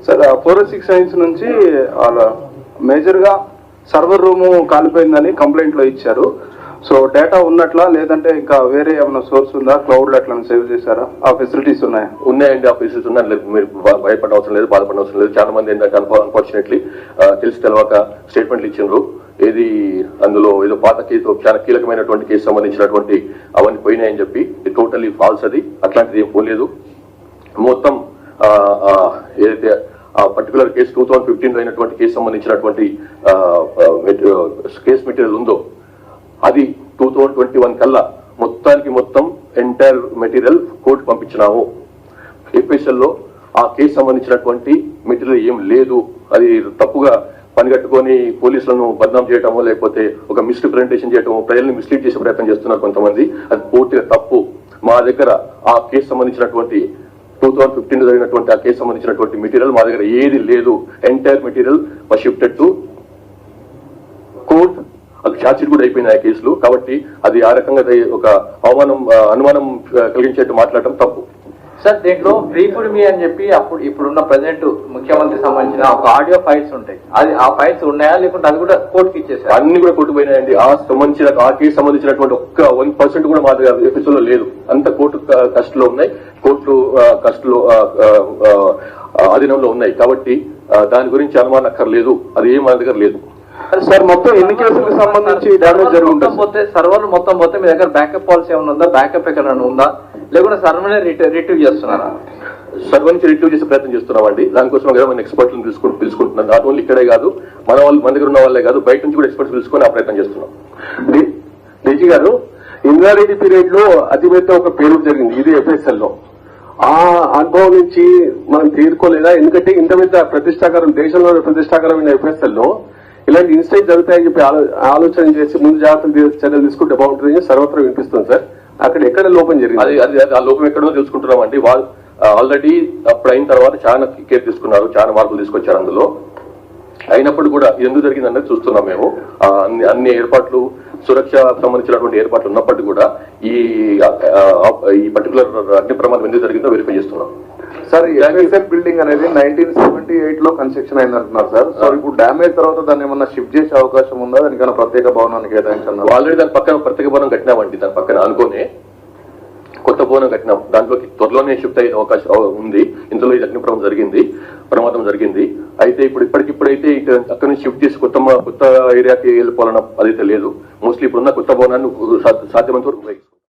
Sir forensic science నుంచి మేజర్గా server room కాలిపోయిందని కంప్లైంట్లో ఇచ్చారు. సో డేటా ఉన్నట్లా లేదంటే ఇంకా వేరే ఏమైనా సోర్స్ ఉందా? క్లౌడ్లో ఎట్లా సేవ్ చేశారా? ఆ ఫెసిలిటీస్ ఉన్నాయా? ఉన్నాయండి, ఆ ఫెసిలిటీస్ ఉన్నాయి. మీరు భయపడ అవసరం లేదు, బాధపడ అవసరం లేదు. చాలా మంది ఏంటంటే అన్ఫార్చునేట్లీ తెలిసి తెలవక స్టేట్మెంట్లు ఇచ్చిండ్రు. ఏది అందులో ఏదో పాత కేసు, చాలా కీలకమైనటువంటి కేసు సంబంధించినటువంటి అవన్నీ పోయినాయని చెప్పి. ఇది టోటల్లీ ఫాల్స్. అది అట్లాంటిది ఏం పోలేదు. మొత్తం ఏదైతే ఆ పర్టికులర్ కేసు 2015 అయినటువంటి కేసు సంబంధించినటువంటి కేసు మెటీరియల్ ఉందో అది 2021 కల్లా మొత్తానికి మొత్తం ఎంటైర్ మెటీరియల్ కోర్టు పంపించినాము. ఏపీఎస్ఎల్లో ఆ కేసు సంబంధించినటువంటి మెటీరియల్ ఏం లేదు. అది తప్పుగా పనిగట్టుకొని పోలీసులను బదనాం చేయటమో లేకపోతే ఒక మిస్రిప్రజెంటేషన్ చేయటమో, ప్రజల్ని మిస్లీడ్ చేసే ప్రయత్నం చేస్తున్నారు కొంతమంది. అది పూర్తిగా తప్పు. మా దగ్గర ఆ కేసు సంబంధించినటువంటి 2015 జరిగినటువంటి ఆ కేసు సంబంధించినటువంటి మెటీరియల్ మా దగ్గర ఏది లేదు. Entire material was shifted to court. అది ఛార్జ్షీట్ కూడా అయిపోయినాయి ఆ కేసులు. కాబట్టి అది ఆ రకంగా ఒక అనుమానం కలిగించేట్టు మాట్లాడటం తప్పు. సార్ దీంట్లో బ్రీఫ్డ్ మీ అని చెప్పి ఇప్పుడున్న ప్రెసిడెంట్ ముఖ్యమంత్రి సంబంధించిన ఒక ఆడియో ఫైల్స్ ఉంటాయి. అది ఆ ఫైల్స్ ఉన్నాయా లేకుంటే అది కూడా కోర్టుకి ఇచ్చేసారు? అన్ని కూడా కోర్టు పోయినాయండి. ఆ కేసు సంబంధించినటువంటి ఒక్క 1% కూడా మా దగ్గర ఎపిసోడ్ లో లేదు. అంత కోర్టు కస్టడీలో ఉన్నాయి, కోర్టు కస్టడీలో అధీనంలో ఉన్నాయి. కాబట్టి దాని గురించి అనుమానం అక్కర్లేదు. అది ఏం మా దగ్గర లేదు. సార్ మొత్తం ఎన్ని కేసులకు సంబంధించి డ్యామేజ్ జరుగుతుంది? సర్వర్లు మొత్తం మీ దగ్గర బ్యాకప్ పాలసీ ఏమైనా ఉందా? బ్యాకప్ ఎక్కడైనా ఉందా? లేకుంటే సర్వర్నే రిట్రీవ్ చేస్తున్నారా? సర్వర్ నుంచి రిట్రీవ్ చేసే ప్రయత్నం చేస్తున్నామండి. దానికోసం కదా మన ఎక్స్పర్ట్లను పిలుచుకుంటున్నాం. నాట్ ఓన్లీ ఇక్కడే కాదు, మన దగ్గర ఉన్న వాళ్ళే కాదు, బయట నుంచి కూడా ఎక్స్పర్ట్స్ పిలుచుకొని ఆ ప్రయత్నం చేస్తున్నాం. డీజీ గారు, ఇందిరారెడ్డి పీరియడ్ లో అతిపెద్ద ఒక పేరు జరిగింది ఇది ఎఫ్ఎస్ఎల్ లో. ఆ అనుభవం నుంచి మనం తీరుకోలేదా? ఎందుకంటే ఇంత పెద్ద ప్రతిష్టాకరం, దేశంలో ప్రతిష్టాకరమైన ఎఫ్ఎస్ఎల్ లో ఇలాంటి ఇన్సిడెంట్ జరుగుతాయని చెప్పి ఆలోచన చేసి ముందు జాగ్రత్తలు చర్యలు తీసుకుంటే బాగుంటుందని సర్వత్రా వినిపిస్తుంది సార్. అక్కడ ఎక్కడ లోపం జరిగింది? అది ఆ లోపం ఎక్కడో తెలుసుకుంటున్నామండి. వాళ్ళు ఆల్రెడీ అప్పుడు అయిన తర్వాత చాలా కేర్ తీసుకున్నారు, చాలా మార్పులు తీసుకొచ్చారు అందులో. అయినప్పుడు కూడా ఎందుకు జరిగింది అన్నది చూస్తున్నాం మేము. అన్ని ఏర్పాట్లు, సురక్ష సంబంధించినటువంటి ఏర్పాట్లు ఉన్నప్పటికీ కూడా ఈ పర్టికులర్ అగ్ని ప్రమాదం ఎందుకు జరిగిందో వెరిఫై చేస్తున్నాం. సార్ ఎఫ్ఎస్ఎల్ బిల్డింగ్ అనేది 1978 లో కన్స్ట్రక్షన్ అయింది అంటున్నారు సార్. సో ఇప్పుడు డ్యామేజ్ తర్వాత దాన్ని ఏమన్నా షిఫ్ట్ చేసే అవకాశం ఉందా? దానికన్నా ప్రత్యేక భవనానికి కేటాయించారు? ఆల్రెడీ దాని పక్కన ప్రత్యేక భవనం కట్టినామండి. దాని పక్కన అనుకోనే కొత్త భవనం కట్టినాం. దాంట్లోకి త్వరలోనే షిఫ్ట్ అయ్యే అవకాశం ఉంది. ఇందులో ఈ అగ్ని ప్రమాదం జరిగింది. అయితే ఇప్పటికిప్పుడైతే అక్కడ నుంచి షిఫ్ట్ చేసి కొత్త ఏరియాకి వెళ్ళిపోవాలన్న అదైతే లేదు. మోస్ట్లీ ఇప్పుడున్న కొత్త భవనాన్ని సాధ్యమైనంత వరకు